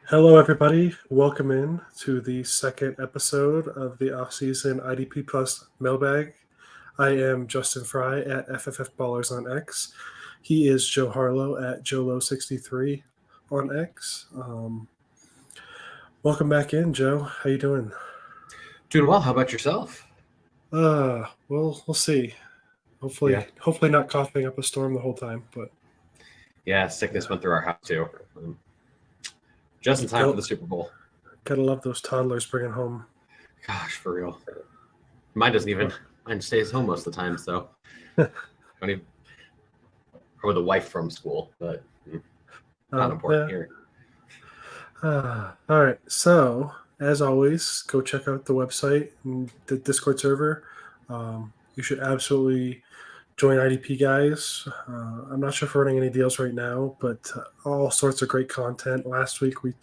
Hello, everybody. Welcome in to the second episode of the Offseason IDP Plus Mailbag. I am Justin Frye at FFF Ballers on X. He is Joe Harlow at JoLo63 on X. Welcome back in, Joe. How you doing? Doing well. How about yourself? We'll see. Hopefully not coughing up a storm the whole time, but yeah, sickness went through our house too. Just in time for the Super Bowl. Gotta love those toddlers bringing home. Gosh, for real. Mine stays home most of the time, so. Or with a wife from school, but not important here. All right. So, as always, go check out the website and the Discord server. You should absolutely join IDP, guys. I'm not sure if we're running any deals right now, but all sorts of great content. Last week, we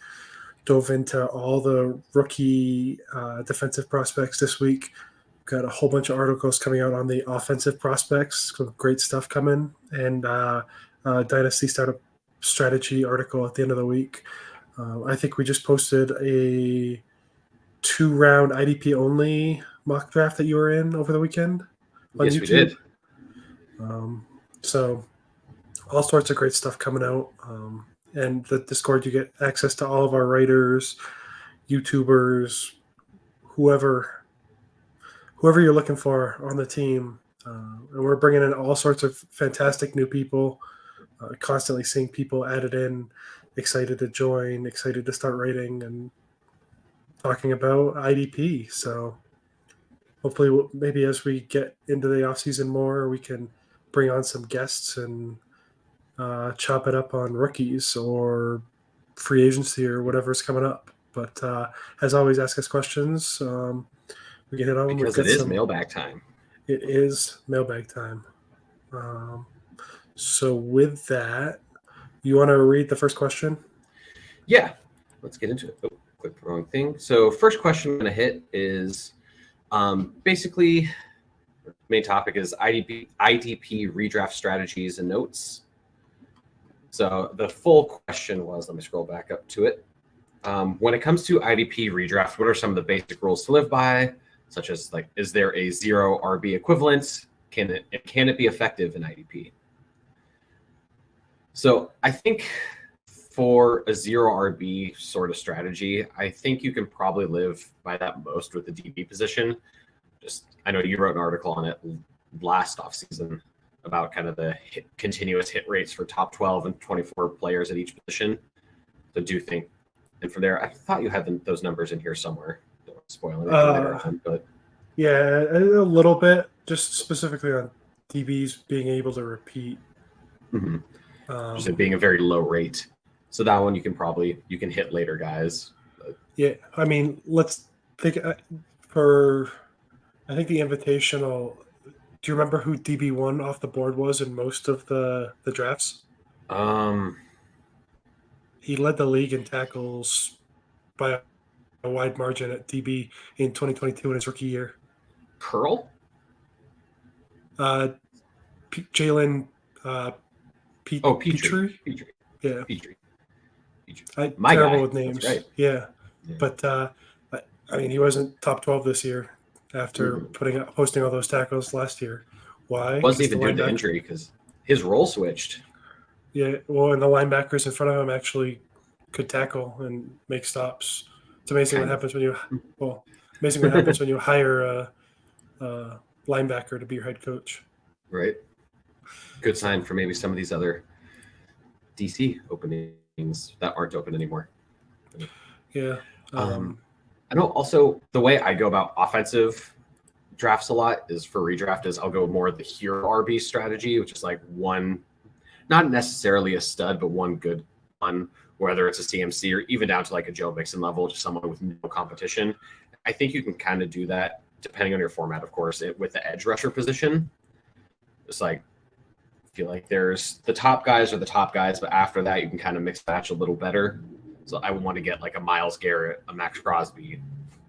dove into all the rookie defensive prospects. This week, got a whole bunch of articles coming out on the offensive prospects. Some great stuff coming. And Dynasty Startup Strategy article at the end of the week. I think we just posted a 2-round IDP only mock draft that you were in over the weekend on yes, YouTube. We did. So all sorts of great stuff coming out. And the Discord, you get access to all of our writers, YouTubers, whoever you're looking for on the team. And we're bringing in all sorts of fantastic new people, constantly seeing people added in, excited to join, excited to start writing and talking about IDP. So hopefully maybe as we get into the off season more, we can bring on some guests and chop it up on rookies or free agency or whatever's coming up. But as always, ask us questions. We can hit on because it is mailbag time. It is mailbag time. So with that, you want to read the first question? Yeah, let's get into it. Oh, clicked the wrong thing. So first question I'm going to hit is basically main topic is IDP redraft strategies and notes. So the full question was, let me scroll back up to it. When it comes to IDP redraft, what are some of the basic rules to live by? Such as is there a 0 RB equivalent? Can it be effective in IDP? So I think for a 0 RB sort of strategy, I think you can probably live by that most with the DB position. I know you wrote an article on it last offseason about kind of the continuous hit rates for top 12 and 24 players at each position. So do you think, and from there, I thought you had those numbers in here somewhere. Don't want to spoil anything later on, but yeah, a little bit, just specifically on DBs being able to repeat. Mm-hmm. Just it being a very low rate. So that one you can hit later, guys. But. Yeah, I mean, let's think I think the Invitational. Do you remember who DB1 off the board was in most of the drafts? He led the league in tackles by a wide margin at DB in 2022 in his rookie year. Curl? Jalen Petrie? Yeah. Petrie. I'm My terrible guy. with names. Right. Yeah. But I mean, he wasn't top 12 this year after posting all those tackles last year. Why? Wasn't even due to injury because his role switched. Yeah, well, and the linebackers in front of him actually could tackle and make stops. It's amazing what happens when you hire a linebacker to be your head coach. Right. Good sign for maybe some of these other DC openings that aren't open anymore. Yeah. I know also the way I go about offensive drafts a lot is for redraft is I'll go more the hero RB strategy, which is one, not necessarily a stud, but one good one, whether it's a CMC or even down to a Joe Mixon level, just someone with no competition. I think you can kind of do that depending on your format, of course, with the edge rusher position. It's I feel like there's the top guys are the top guys, but after that you can kind of mix match a little better. So I would want to get a Myles Garrett, a Max Crosby,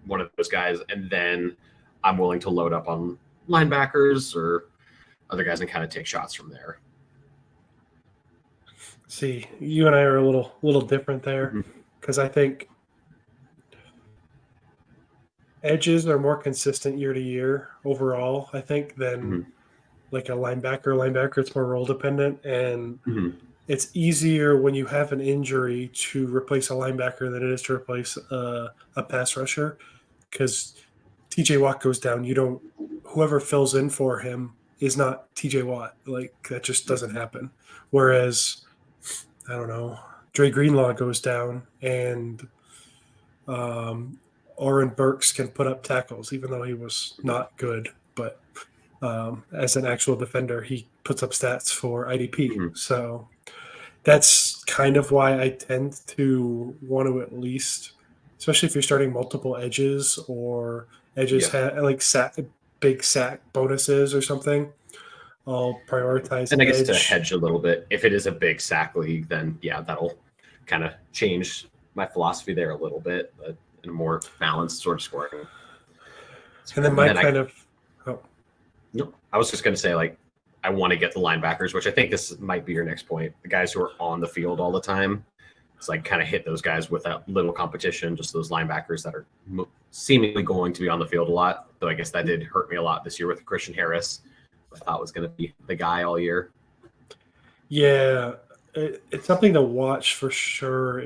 one of those guys, and then I'm willing to load up on linebackers or other guys and kind of take shots from there. See, you and I are a little different there. because I think edges are more consistent year to year overall, I think, than like a linebacker. Linebacker, it's more role dependent, and it's easier when you have an injury to replace a linebacker than it is to replace a pass rusher, because TJ Watt goes down. Whoever fills in for him is not TJ Watt. Like, that just doesn't happen. Whereas, I don't know, Dre Greenlaw goes down, and Oren Burks can put up tackles, even though he was not good. But as an actual defender, he puts up stats for IDP. So that's kind of why I tend to want to at least, especially if you're starting multiple edges or edges like big sack bonuses or something, I'll prioritize And I guess edge. to hedge a little bit, if it is a big sack league, then yeah, that'll kind of change my philosophy there a little bit, but in a more balanced sort of scoring. And then no, I was just going to say, like, I want to get the linebackers, which I think this might be your next point. The guys who are on the field all the time. It's like kind of hit those guys without little competition, just those linebackers that are seemingly going to be on the field a lot. Though I guess that did hurt me a lot this year with Christian Harris. I thought was going to be the guy all year. Yeah, it's something to watch for sure.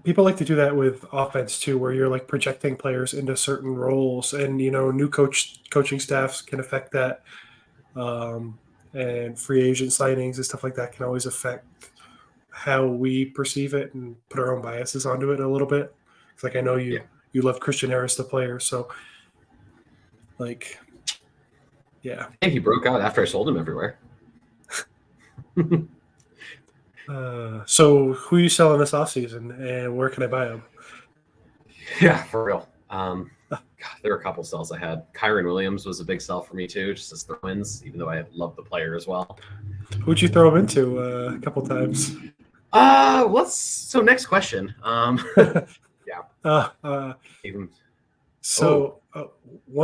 People like to do that with offense too, where you're like projecting players into certain roles, and new coaching staffs can affect that, and free agent signings and stuff like that can always affect how we perceive it and put our own biases onto it a little bit. It's like, I know you love Christian Harris, the player, so like, yeah. And he broke out after I sold him everywhere. So who are you selling this offseason, and where can I buy them? Yeah, for real. God, there were a couple sells I had. Kyron Williams was a big sell for me too, just as throw-ins, even though I love the player as well. Who'd you throw him into a couple times? So next question. One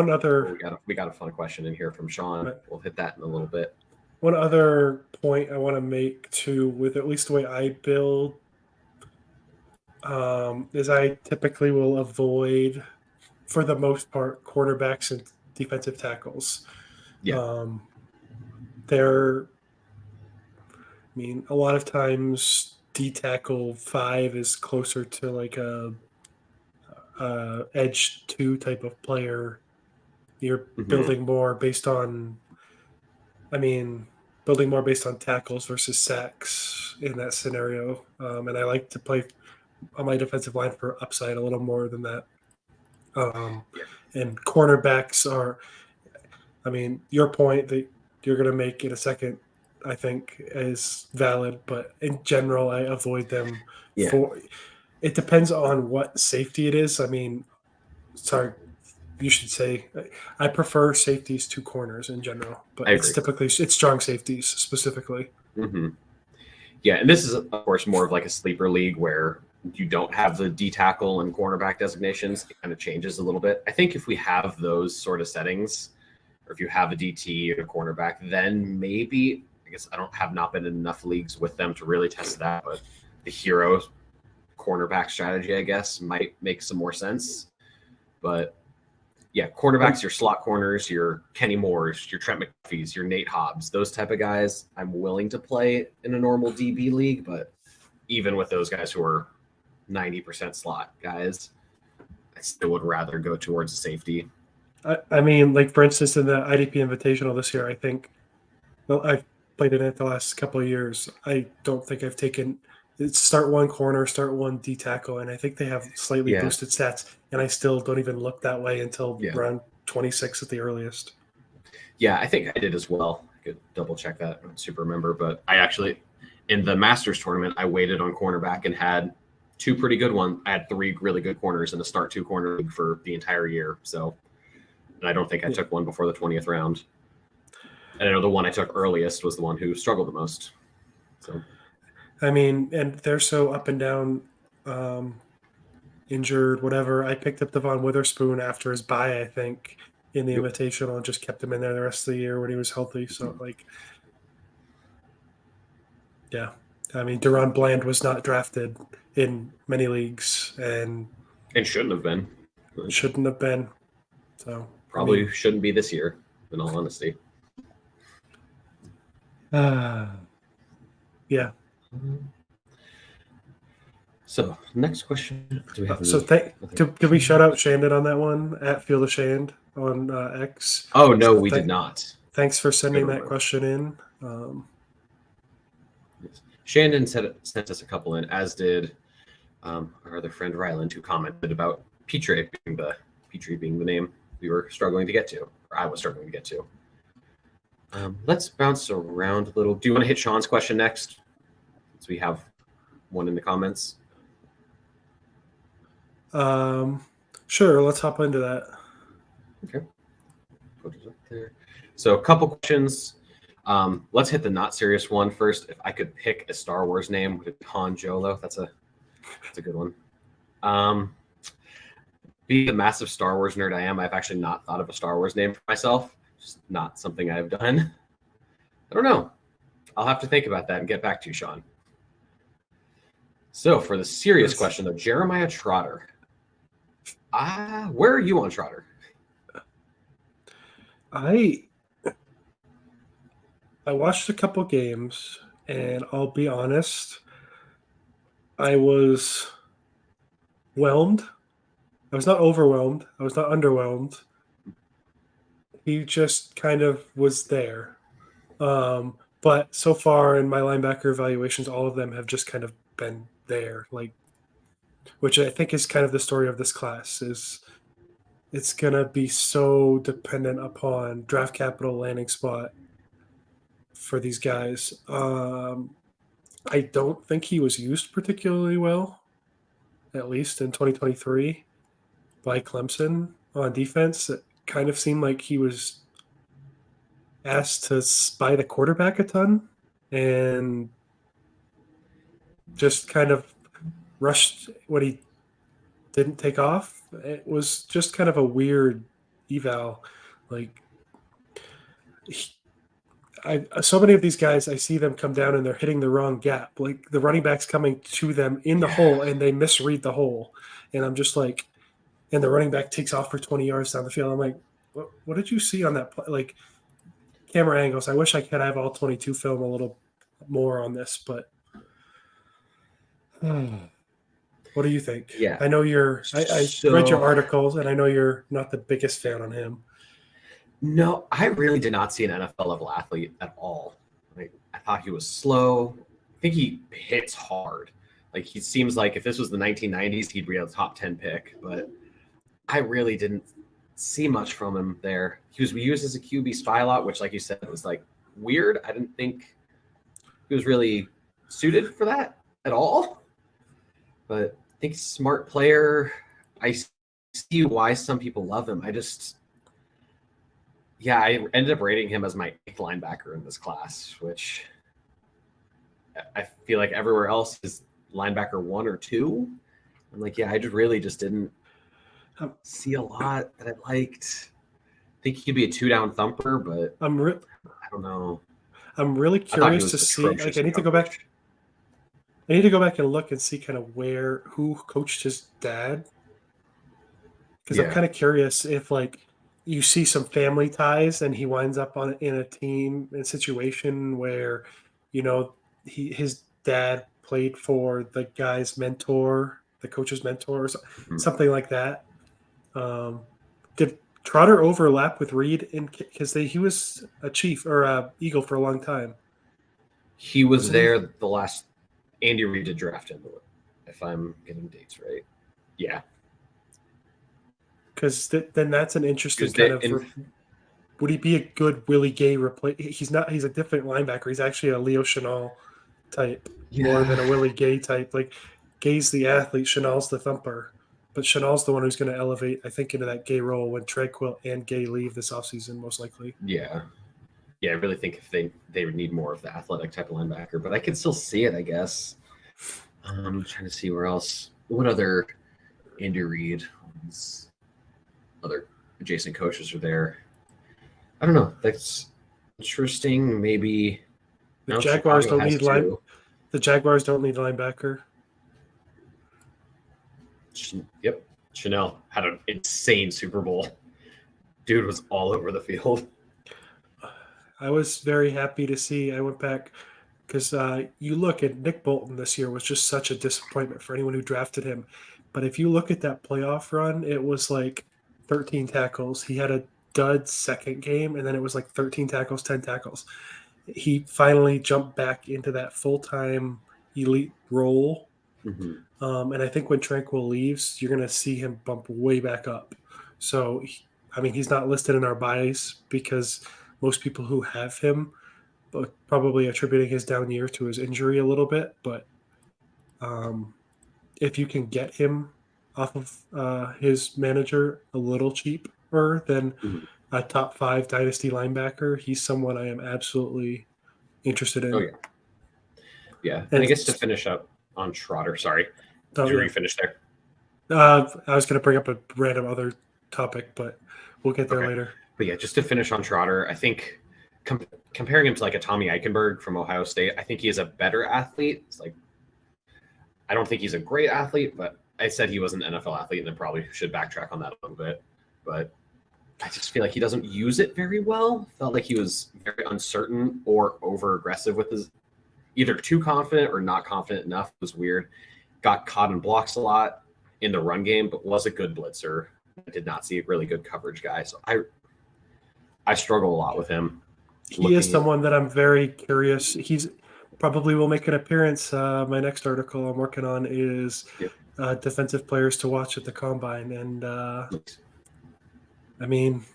other. We got a fun question in here from Sean. We'll hit that in a little bit. One other point I want to make too, with at least the way I build, is I typically will avoid, for the most part, quarterbacks and defensive tackles. Yeah. A lot of times D tackle 5 is closer to like a edge 2 type of player. You're building more based on tackles versus sacks in that scenario. And I like to play on my defensive line for upside a little more than that. And cornerbacks are, your point that you're going to make in a second, I think, is valid. But in general, I avoid them. It depends on what safety it is. You should say I prefer safeties to corners in general, but it's strong safeties specifically. Yeah, and this is of course more of like a sleeper league where you don't have the D tackle and cornerback designations. It kind of changes a little bit. I think if we have those sort of settings, or if you have a DT or a cornerback, then maybe, I guess I have not been in enough leagues with them to really test that, but the hero cornerback strategy, I guess, might make some more sense. But yeah, cornerbacks, your slot corners, your Kenny Moores, your Trent McDuffie's, your Nate Hobbs, those type of guys, I'm willing to play in a normal DB league. But even with those guys who are 90% slot guys, I still would rather go towards a safety. Like for instance, in the IDP Invitational this year, I think, I've played in it the last couple of years. I don't think I've taken start one corner, start one D tackle, and I think they have slightly boosted stats, and I still don't even look that way until round 26 at the earliest. Yeah, I think I did as well. I could double check that. I don't super remember, but I actually, in the Masters tournament, I waited on cornerback and had two pretty good ones. I had 3 really good corners in the start 2 corner league for the entire year. So, and I don't think I took one before the 20th round. And I know the one I took earliest was the one who struggled the most. So, and they're so up and down, injured, whatever. I picked up Devon Witherspoon after his bye, I think, in the Invitational, and just kept him in there the rest of the year when he was healthy. So, I mean, Deron Bland was not drafted in many leagues and shouldn't have been. shouldn't have been. So Probably shouldn't be this year, in all honesty. Yeah. So next question. Do we have did we shout out Shandon on that one at Field of Shand on X? Oh no, we did not. Thanks for sending that question in. Shandon sent us a couple in, as did our other friend Ryland, who commented about Petrie being the name we were struggling to get to, or I was struggling to get to. Let's bounce around a little. Do you want to hit Sean's question next? Since we have one in the comments. Sure, let's hop into that. Okay. Put it up there. So a couple questions. Let's hit the not serious one first. If I could pick a Star Wars name, would it be Han Jolo? That's a good one. Being a massive Star Wars nerd I am, I've actually not thought of a Star Wars name for myself. Just not something I've done. I don't know. I'll have to think about that and get back to you, Sean. So for the serious question, though, Jeremiah Trotter. Where are you on Trotter? I watched a couple games, and I'll be honest, I was whelmed. I was not overwhelmed. I was not underwhelmed. He just kind of was there. But so far in my linebacker evaluations, all of them have just kind of been there, which I think is kind of the story of this class. Is it's gonna be so dependent upon draft capital, landing spot for these guys. I don't think he was used particularly well, at least in 2023, by Clemson on defense. It kind of seemed like he was asked to spy the quarterback a ton and just kind of rushed when he didn't take off. It was just kind of a weird eval. So many of these guys, I see them come down and they're hitting the wrong gap. Like the running back's coming to them in the hole and they misread the hole. And I'm just like, and the running back takes off for 20 yards down the field. I'm like, what did you see on that play? Like camera angles. I wish I could have all 22 film a little more on this, but what do you think? Yeah. I know I read your articles and I know you're not the biggest fan on him. No, I really did not see an NFL level athlete at all. Like I thought he was slow. I think he hits hard. Like he seems like if this was the 1990s, he'd be a top 10 pick, but I really didn't see much from him there. He was used as a QB spy a lot, which like you said, was like weird. I didn't think he was really suited for that at all. But I think smart player. I see why some people love him. I ended up rating him as my 8th linebacker in this class, which I feel like everywhere else is linebacker 1 or 2. I'm like, I just didn't see a lot that I liked. I think he could be a 2-down thumper, but I don't know. I'm really curious to see. Like, I need to go back and look and see kind of who coached his dad, because I'm kind of curious if you see some family ties and he winds up in a team in a situation where, his dad played for the guy's mentor, the coach's mentor, or something like that. Did Trotter overlap with Reed because he was a Chief or a Eagle for a long time? He was there the last. Andy Reid did draft him, if I'm getting dates right. Yeah. Because then that's an interesting would he be a good Willie Gay replacement? He's not. He's a different linebacker. He's actually a Leo Chenal type more than a Willie Gay type. Like Gay's the athlete, Chenal's the thumper. But Chenal's the one who's going to elevate, I think, into that Gay role when Treadquill and Gay leave this offseason, most likely. Yeah. Yeah, I really think if they would need more of the athletic type of linebacker, but I can still see it, I guess. I'm trying to see where else. What other Andy Reid, other adjacent coaches are there? I don't know. That's interesting. Maybe the Jaguars don't need The Jaguars don't need a linebacker. Yep. Chanel had an insane Super Bowl. Dude was all over the field. I was very happy to see. I went back because you look at Nick Bolton this year was just such a disappointment for anyone who drafted him. But if you look at that playoff run, it was like 13 tackles. He had a dud second game, and then it was like 13 tackles, 10 tackles. He finally jumped back into that full-time elite role. And I think when Tranquil leaves, you're going to see him bump way back up. So, I mean, he's not listed in our buys because most people who have him but probably attributing his down year to his injury a little bit. But if you can get him off of his manager a little cheaper than a top 5 dynasty linebacker, he's someone I am absolutely interested in. Oh, yeah. Yeah. And I guess to finish up on Trotter, sorry. Did you finish there? I was going to bring up a random other topic, but we'll get there later. But yeah, just to finish on Trotter, I think comparing him to like a Tommy Eichenberg from Ohio State, I think he is a better athlete. It's like, I don't think he's a great athlete, but I said he was an NFL athlete, and I probably should backtrack on that a little bit. But I just feel like he doesn't use it very well. Felt like he was very uncertain or over aggressive with his, either too confident or not confident enough. It was weird. Got caught in blocks a lot in the run game, but was a good blitzer. I did not see a really good coverage guy. So I struggle a lot with him. He is someone that I'm very curious. He's probably will make an appearance. My next article I'm working on is defensive players to watch at the Combine. And I mean,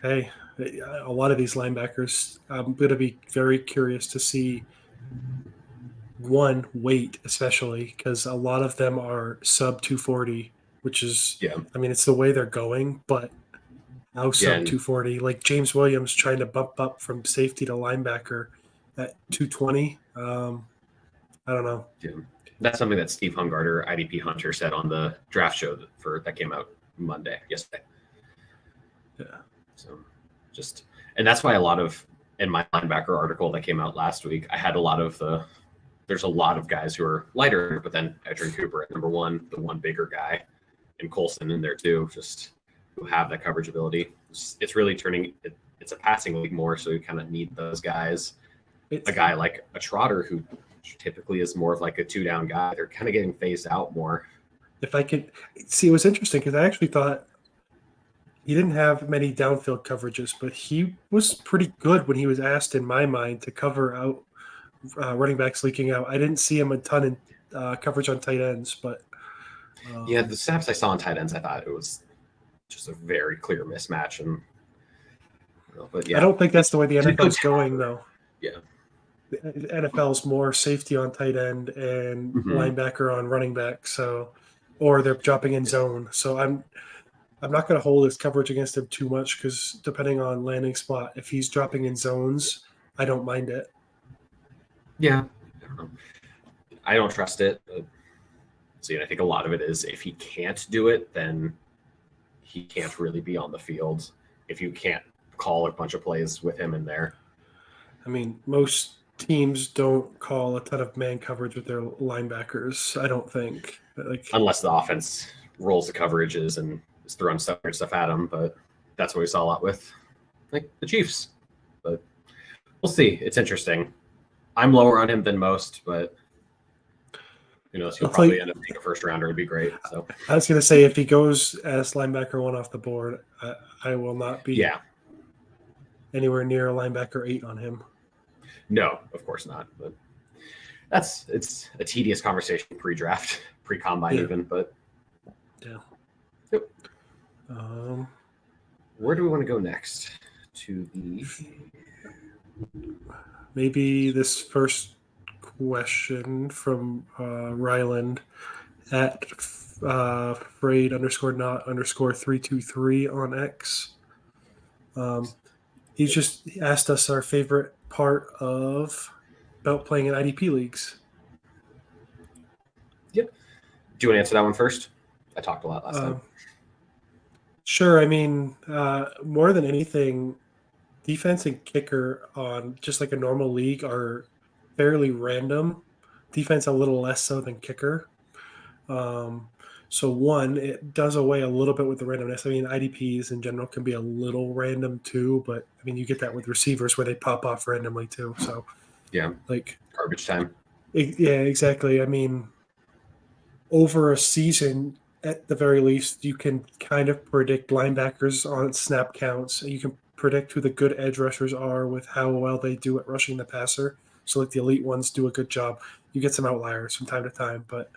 hey, a lot of these linebackers, I'm going to be very curious to see weight, especially because a lot of them are sub 240, which is, I mean, it's the way they're going, but how sub 240? Like James Williams trying to bump up from safety to linebacker at 220. I don't know. Yeah. That's something that Steve Hungarter, IDP Hunter, said on the draft show that came out yesterday. Yeah. So and that's why in my linebacker article that came out last week, I had there's a lot of guys who are lighter, but then Edgerrin Cooper at number 1, the one bigger guy, and Colson in there too, just who have that coverage ability. It's really it's a passing league more, so you kind of need those guys. A guy like a Trotter who typically is more of like a 2-down guy, they're kind of getting phased out more. If I could see, it was interesting because I actually thought he didn't have many downfield coverages, but he was pretty good when he was asked, in my mind, to cover out running backs leaking out. I didn't see him a ton in coverage on tight ends, but the snaps I saw on tight ends, I thought it was just a very clear mismatch. And but yeah, I don't think that's the way the NFL is going, though. Yeah, the NFL's more safety on tight end and linebacker on running back, or they're dropping in zone. So I'm not going to hold his coverage against him too much because depending on landing spot, if he's dropping in zones, I don't mind it. Yeah, I don't trust it. But I think a lot of it is if he can't do it, then he can't really be on the field. If you can't call a bunch of plays with him in there. I mean, most teams don't call a ton of man coverage with their linebackers, I don't think. Unless the offense rolls the coverages and is throwing stuff at them, but that's what we saw a lot with like the Chiefs. But we'll see. It's interesting. I'm lower on him than most, but who knows? He'll probably end up being a first rounder. It'd be great. So I was going to say, if he goes as linebacker 1 off the board, I will not be anywhere near a linebacker 8 on him. No, of course not. But it's a tedious conversation pre-draft, pre-combine even. But Yep. Where do we want to go next? To the maybe this first question from Ryland at Frayed _not_323 on X. He just asked us our favorite part about playing in IDP leagues. Yep. Do you want to answer that one first? I talked a lot last time. Sure. I mean, more than anything, defense and kicker on just like a normal league are fairly random. defense a little less so than kicker. So one, it does away a little bit with the randomness. I mean, IDPs in general can be a little random too, but I mean, you get that with receivers where they pop off randomly too. So Yeah, like garbage time. yeah, exactly. I mean, over a season, at the very least, you can kind of predict linebackers on snap counts. You can predict who the good edge rushers are with how well they do at rushing the passer. So like the elite ones do a good job. You get some outliers from time to time, but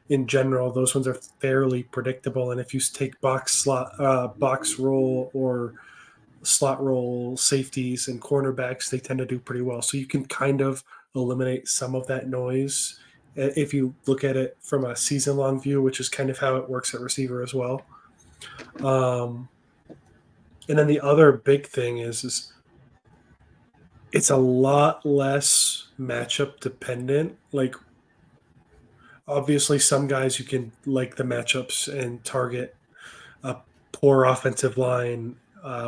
in general, those ones are fairly predictable. And if you take box roll or slot roll safeties and cornerbacks, they tend to do pretty well. So you can kind of eliminate some of that noise if you look at it from a season long view, which is kind of how it works at receiver as well. And then the other big thing is it's a lot less matchup dependent. Like obviously some guys you can like the matchups and target a poor offensive line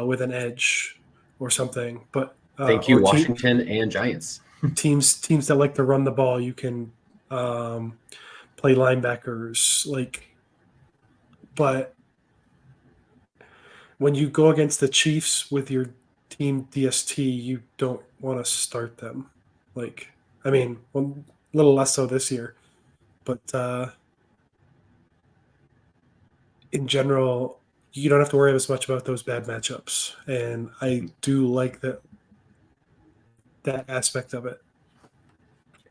with an edge or something, but Thank you, Washington and Giants. teams that like to run the ball, you can play linebackers but when you go against the Chiefs with your team DST, you don't want to start them. I mean, a little less so this year, but in general, you don't have to worry as much about those bad matchups. And I do like that aspect of it.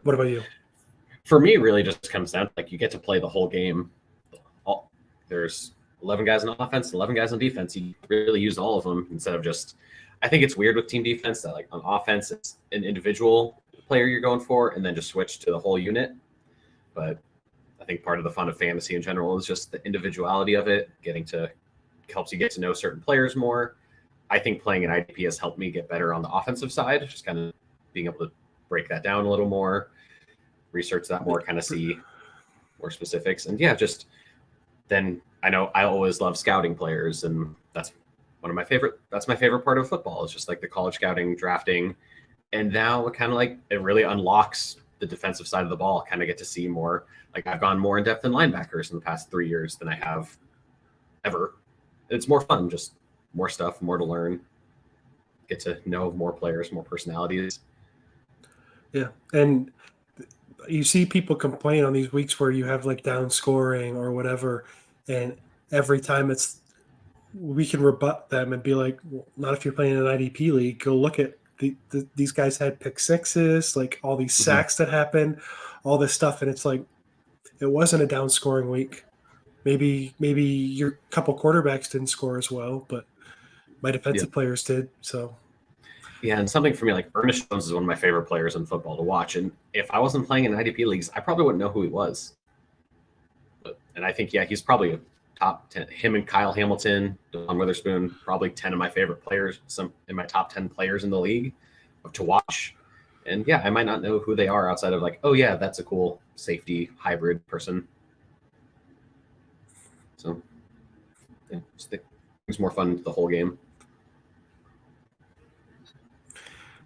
What about you? For me, it really just comes down to you get to play the whole game. There's 11 guys on offense, 11 guys on defense. You really use all of them instead of just. I think it's weird with team defense that on offense it's an individual player you're going for, and then just switch to the whole unit. But I think part of the fun of fantasy in general is just the individuality of it, helps you get to know certain players more. I think playing an IDP has helped me get better on the offensive side, just kind of being able to break that down a little more, research that more, kind of see more specifics. And yeah, just then I know I always love scouting players, and that's my favorite part of football. It's just the college scouting, drafting. And now it really unlocks the defensive side of the ball. Kind of get to see more. I've gone more in depth in linebackers in the past 3 years than I have ever. It's more fun, just more stuff, more to learn, get to know more players, more personalities. Yeah. And you see people complain on these weeks where you have down scoring or whatever. And every time we can rebut them and be like, well, not if you're playing an IDP league. Go look at these guys had pick sixes, all these sacks that happened, all this stuff. And it's it wasn't a down scoring week. Maybe your couple quarterbacks didn't score as well, but my defensive players did. So yeah, and something for me, Ernest Jones is one of my favorite players in football to watch. And if I wasn't playing in IDP leagues, I probably wouldn't know who he was. And I think, he's probably a top 10. Him and Kyle Hamilton, Don Witherspoon, probably 10 of my favorite players, some in my top 10 players in the league to watch. And yeah, I might not know who they are outside of oh yeah, that's a cool safety hybrid person. So yeah, it's more fun the whole game.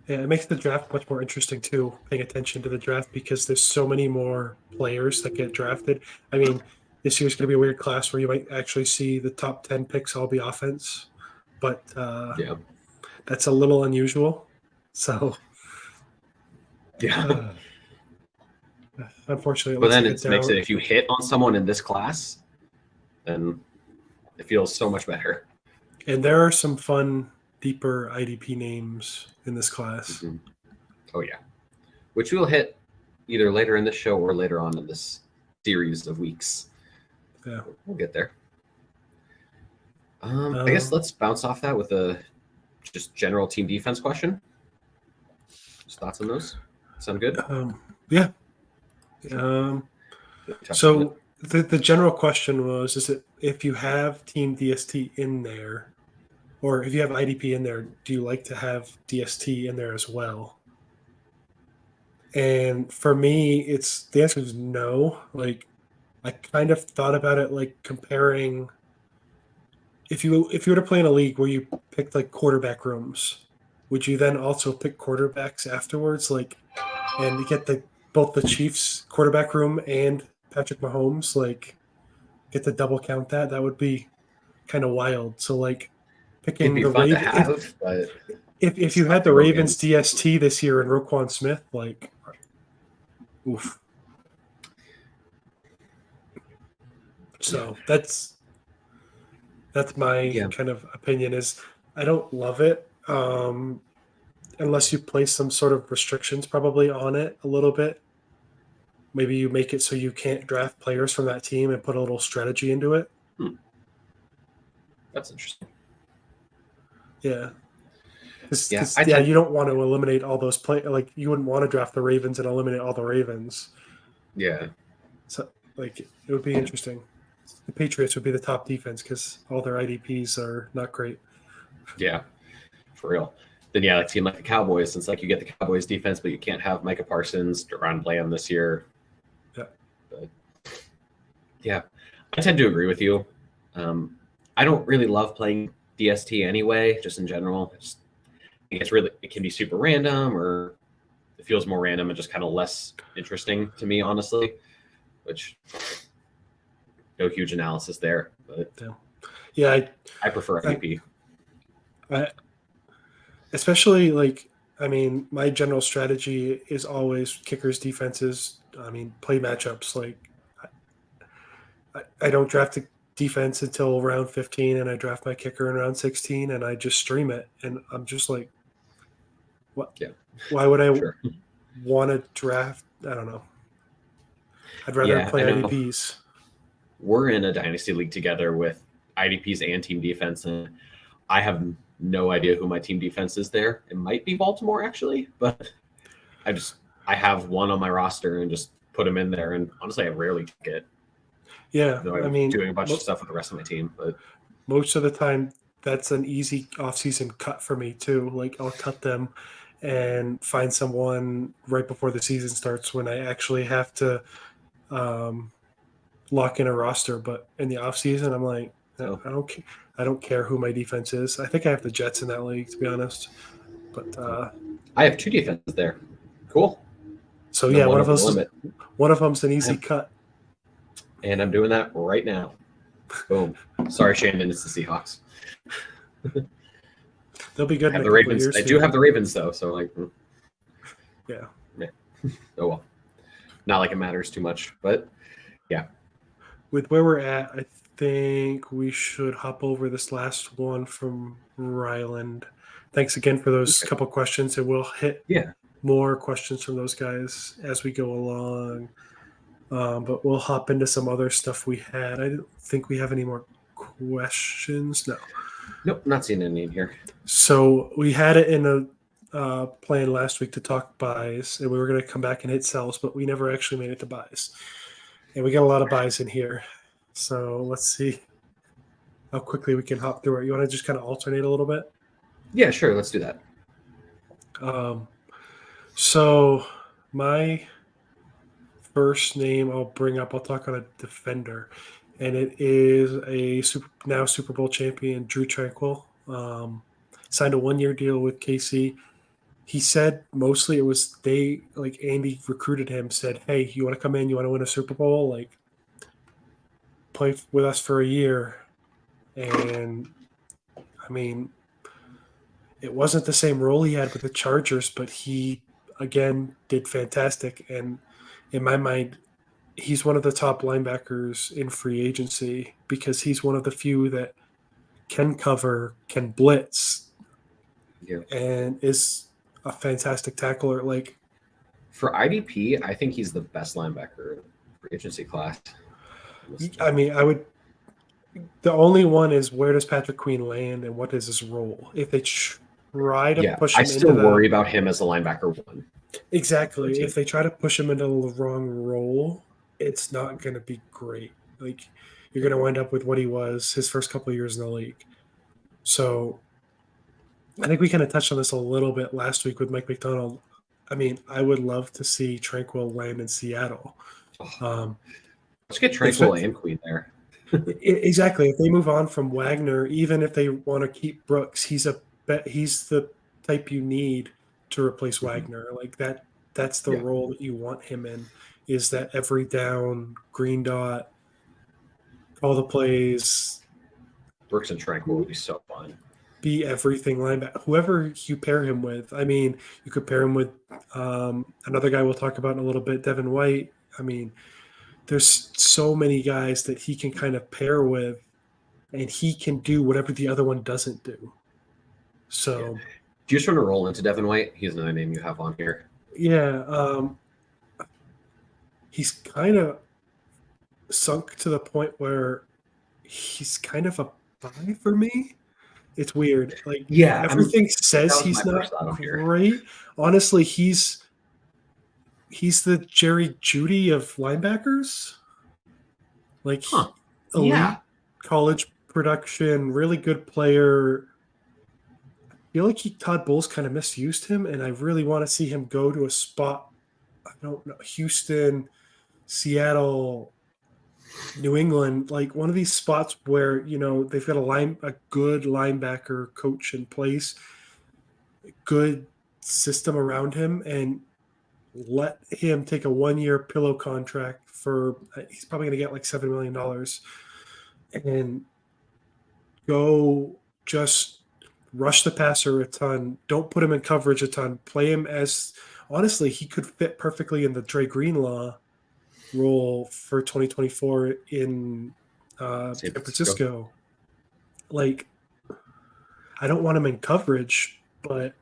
Yeah, it makes the draft much more interesting too, paying attention to the draft because there's so many more players that get drafted. I mean, this year's going to be a weird class where you might actually see the top 10 picks all be offense, but that's a little unusual. So yeah. Unfortunately, but then it makes it, if you hit on someone in this class, then it feels so much better. And there are some fun, deeper IDP names in this class. Mm-hmm. Oh yeah, which we'll hit either later in this show or later on in this series of weeks. Yeah, we'll get there. I guess let's bounce off that with a just general team defense question. Just thoughts on those? Sound good? Yeah. So the general question was, is it if you have team DST in there, or if you have IDP in there, do you like to have DST in there as well? And for me, the answer is no. I kind of thought about it comparing if you were to play in a league where you picked quarterback rooms, would you then also pick quarterbacks afterwards? And you get the both the Chiefs quarterback room and Patrick Mahomes, like get to double count that. That would be kind of wild. So like It'd picking be the fun to Ravens. have, but If you had the Ravens DST this year and Roquan Smith, like, oof. So that's my kind of opinion. Is I don't love it unless you place some sort of restrictions probably on it a little bit. Maybe you make it so you can't draft players from that team and put a little strategy into it. That's interesting. Yeah. Yeah, you don't want to eliminate all those like you wouldn't want to draft the Ravens and eliminate all the Ravens. Yeah. So like it would be interesting. The Patriots would be the top defense because all their IDPs are not great. Yeah, for real. Then a team like the Cowboys, since like you get the Cowboys defense, but you can't have Micah Parsons, Deron Bland this year. Yeah. But yeah, I tend to agree with you. I don't really love playing DST anyway, just in general. It can be super random, or it feels more random and just kind of less interesting to me, honestly. Which no huge analysis there, but I prefer IDP. Especially like my general strategy is always kickers, defenses. Play matchups. Like I don't draft a defense until round 15, and I draft my kicker in round 16, and I just stream it. And I'm just like, what? Yeah. Why would I want to draft? I don't know. I'd rather play IDPs. We're in a dynasty league together with IDPs and team defense, and I have no idea who my team defense is there. It might be Baltimore actually, but I have one on my roster and just put him in there, and honestly I rarely pick it. Yeah, I'm doing a bunch of stuff with the rest of my team, but most of the time that's an easy off-season cut for me too. Like I'll cut them and find someone right before the season starts when I actually have to lock in a roster. But in the off-season, I'm like, I don't care who my defense is. I think I have the Jets in that league, to be honest. But I have 2 defenses there. Cool. So one of them's an easy cut. And I'm doing that right now. Boom. Sorry, Shannon, it's the Seahawks. They'll be good. I have the Ravens. I do have the Ravens though, so like, yeah. Oh well. Not like it matters too much, but yeah. With where we're at, I think we should hop over this last one from Ryland. Thanks again for those couple questions, and we'll hit more questions from those guys as we go along. But we'll hop into some other stuff we had. I don't think we have any more questions. No. Nope, not seeing any in here. So we had it in a plan last week to talk buys, and we were going to come back and hit sells, but we never actually made it to buys. And we got a lot of buys in here. So let's see how quickly we can hop through it. You want to just kind of alternate a little bit? Yeah, sure. Let's do that. So my first name I'll talk on a defender, and it is a Super Bowl champion, Drew Tranquil. Signed a 1-year deal with KC. He said mostly it was Andy recruited him, said, hey, you want to come in? You want to win a Super Bowl? Like, play with us for a year. And, it wasn't the same role he had with the Chargers, but he, again, did fantastic. And in my mind, he's one of the top linebackers in free agency because he's one of the few that can cover, can blitz, and is a fantastic tackler. Like for IDP, I think he's the best linebacker in free agency class. The only one is where does Patrick Queen land and what is his role? If they try to push him, I still worry about him as a linebacker 1. Exactly. If they try to push him into the wrong role, it's not going to be great. Like you're going to wind up with what he was his first couple of years in the league. So I think we kind of touched on this a little bit last week with Mike McDonald. I would love to see Tranquil land in Seattle. Let's get Tranquil and Queen there. Exactly. If they move on from Wagner, even if they want to keep Brooks, he's the type you need to replace Wagner. Like that's the role that you want him in, is that every down, green dot, all the plays, Brooks and Tranquil would be so fun. be everything linebacker. Whoever you pair him with, I mean, you could pair him with another guy we'll talk about in a little bit, Devin White. I mean, there's so many guys that he can kind of pair with, and he can do whatever the other one doesn't do. So, Do you just want to roll into Devin White? He's another name you have on here. yeah, he's kind of sunk to the point where he's kind of a buy for me. It's weird. Like, everything says he's not great. Honestly, he's the Jerry Jeudy of linebackers. Like, elite college production, really good player. I feel like Todd Bowles kind of misused him, and I really want to see him go to a spot. I don't know, Houston, Seattle, New England, like one of these spots where, you know, they've got a good linebacker coach in place, good system around him, and let him take a 1-year pillow contract for, he's probably going to get like $7 million, and go just rush the passer a ton. Don't put him in coverage a ton. Play him as, honestly, he could fit perfectly in the Dre Greenlaw role for 2024 in San Francisco. Like, I don't want him in coverage, but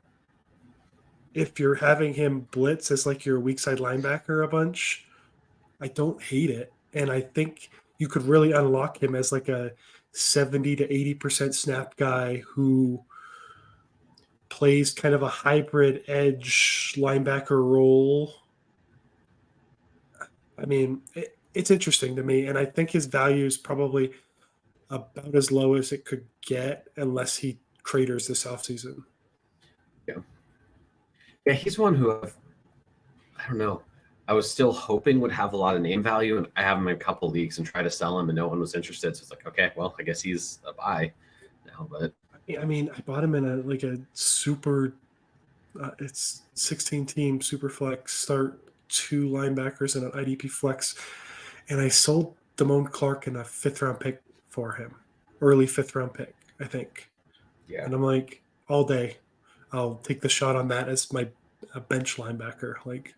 if you're having him blitz as like your weak side linebacker a bunch, I don't hate it. And I think you could really unlock him as like a 70 to 80% snap guy who plays kind of a hybrid edge linebacker role. I mean, it's interesting to me, and I think his value is probably about as low as it could get unless he craters this offseason. Yeah, he's one who I don't know. I was still hoping would have a lot of name value, and I have him in a couple leagues and try to sell him, and no one was interested. So it's like, okay, well, I guess he's a buy now. But I mean, I bought him in a super, it's 16-team super flex, start 2 linebackers and an IDP flex, and I sold Damone Clark in a 5th-round pick for him, early 5th-round pick, I think. Yeah, and I'm like, all day, I'll take the shot on that as my bench linebacker. Like,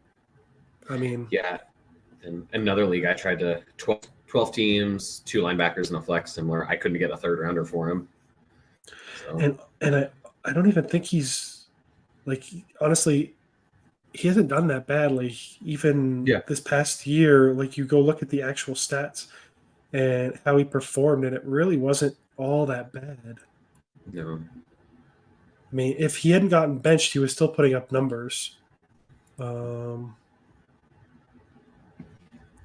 I mean, yeah. In another league, I tried to 12 teams, 2 linebackers and a flex similar. I couldn't get a 3rd rounder for him. So. And I don't even think he's like, honestly, he hasn't done that badly. Even this past year, like, you go look at the actual stats and how he performed, and it really wasn't all that bad. No. I mean, if he hadn't gotten benched, he was still putting up numbers.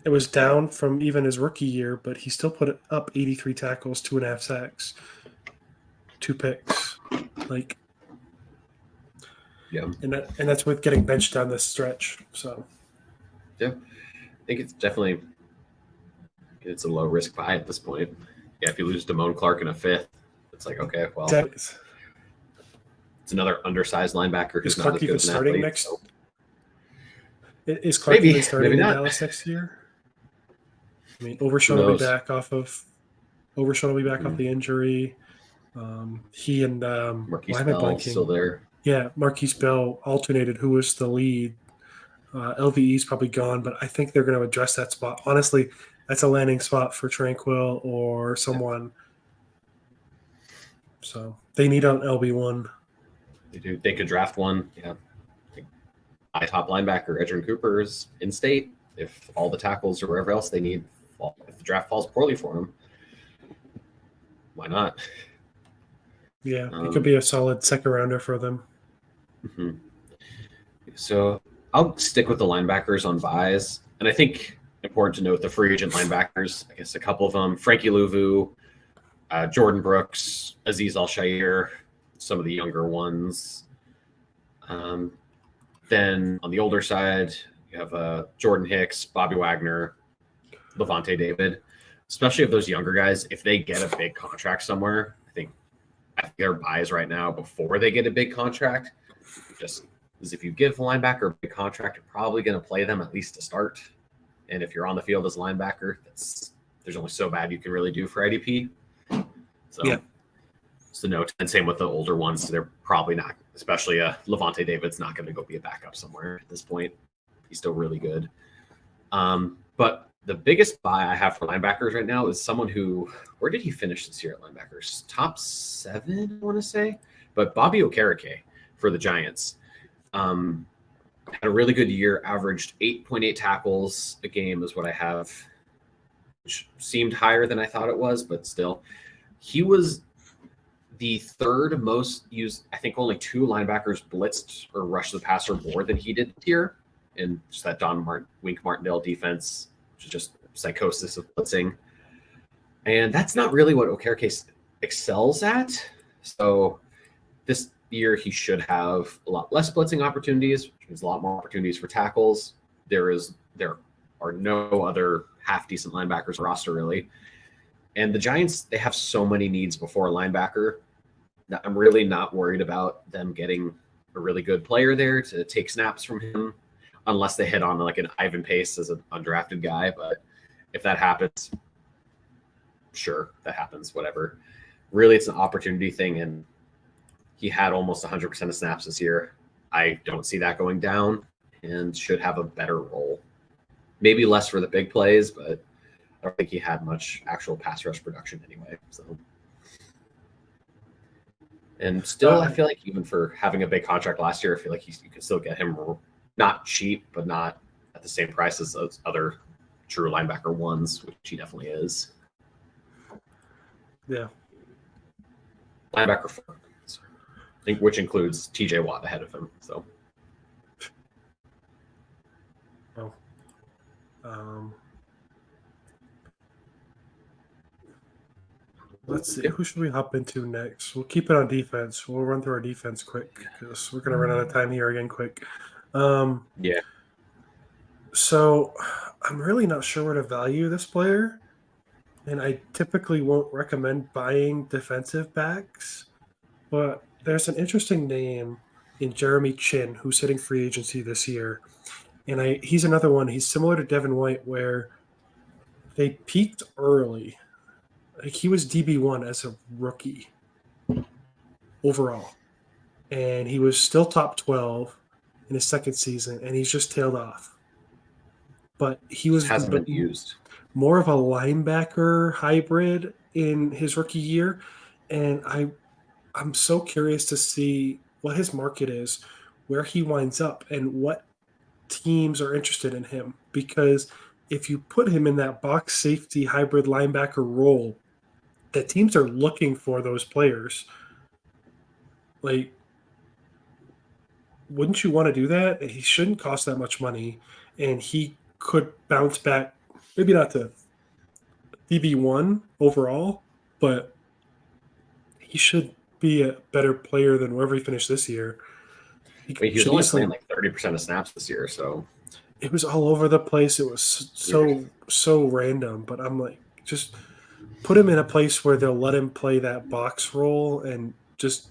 It was down from even his rookie year, but he still put up 83 tackles, 2.5 sacks, 2 picks. Like, and that's with getting benched down this stretch. So, yeah, I think it's definitely a low risk buy at this point. Yeah, if you lose Damone Clark in a 5th, it's like, okay, well, it's another undersized linebacker who's not as good as an athlete. Next? Is Clark even starting in Dallas next year? I mean, Overshown will be back off the injury. He and Marquise Bell still there. Yeah, Marquise Bell alternated who was the lead. LVE's probably gone, but I think they're going to address that spot. Honestly, that's a landing spot for Tranquil or someone. So they need an LB1. They do. They could draft one. Yeah. Top linebacker Edgerrin Cooper is in state. If all the tackles or wherever else they need, if the draft falls poorly for him, why not? Yeah, it could be a solid 2nd rounder for them. Mm-hmm. So I'll stick with the linebackers on buys. And I think important to note the free agent linebackers, I guess a couple of them, Frankie Louvu, Jordan Brooks, Azeez Al-Shaair, some of the younger ones. Then on the older side, you have Jordan Hicks, Bobby Wagner, Levante David, especially of those younger guys. If they get a big contract somewhere, I think they're buys right now before they get a big contract. Just is if you give a linebacker a big contract, you're probably going to play them at least to start. And if you're on the field as a linebacker, there's only so bad you can really do for IDP. So, Yeah. So no, and same with the older ones. They're probably not, especially Levante David's not going to go be a backup somewhere at this point. He's still really good. But the biggest buy I have for linebackers right now is someone who, where did he finish this year at linebackers? Top 7, I want to say. But Bobby Okereke for the Giants. Had a really good year, averaged 8.8 tackles a game is what I have, which seemed higher than I thought it was, but still. He was the third most used. I think only 2 linebackers blitzed or rushed the passer more than he did this year. And just that Wink Martindale defense, which is just psychosis of blitzing. And that's not really what Okereke excels at. So this year he should have a lot less blitzing opportunities, which means a lot more opportunities for tackles. There are no other half decent linebackers roster really. And the Giants, they have so many needs before a linebacker that I'm really not worried about them getting a really good player there to take snaps from him, unless they hit on like an Ivan Pace as an undrafted guy. But if that happens, sure, that happens, whatever. Really, it's an opportunity thing, and he had almost 100% of snaps this year. I don't see that going down and should have a better role. Maybe less for the big plays, but I don't think he had much actual pass rush production anyway. So, and still, I feel like even for having a big contract last year, I feel like you can still get him not cheap, but not at the same price as those other true linebacker ones, which he definitely is. Yeah. Linebacker 4, I think, which includes TJ Watt ahead of him. So, let's see. Who should we hop into next? We'll keep it on defense. We'll run through our defense quick because we're going to run out of time here again quick. yeah. So I'm really not sure where to value this player. And I typically won't recommend buying defensive backs. But there's an interesting name in Jeremy Chin who's hitting free agency this year. And he's another one. He's similar to Devin White where they peaked early. Like he was DB1 as a rookie overall. And he was still top 12 in his second season, and he's just tailed off. But he hasn't been used. More of a linebacker hybrid in his rookie year. And I'm so curious to see what his market is, where he winds up, and what teams are interested in him. Because if you put him in that box safety hybrid linebacker role, the teams are looking for those players. Like, wouldn't you want to do that? He shouldn't cost that much money, and he could bounce back, maybe not to DB1 overall, but he should be a better player than wherever he finished this year. He was only playing like 30% of snaps this year, so it was all over the place. It was so random, but I'm like, just put him in a place where they'll let him play that box role and just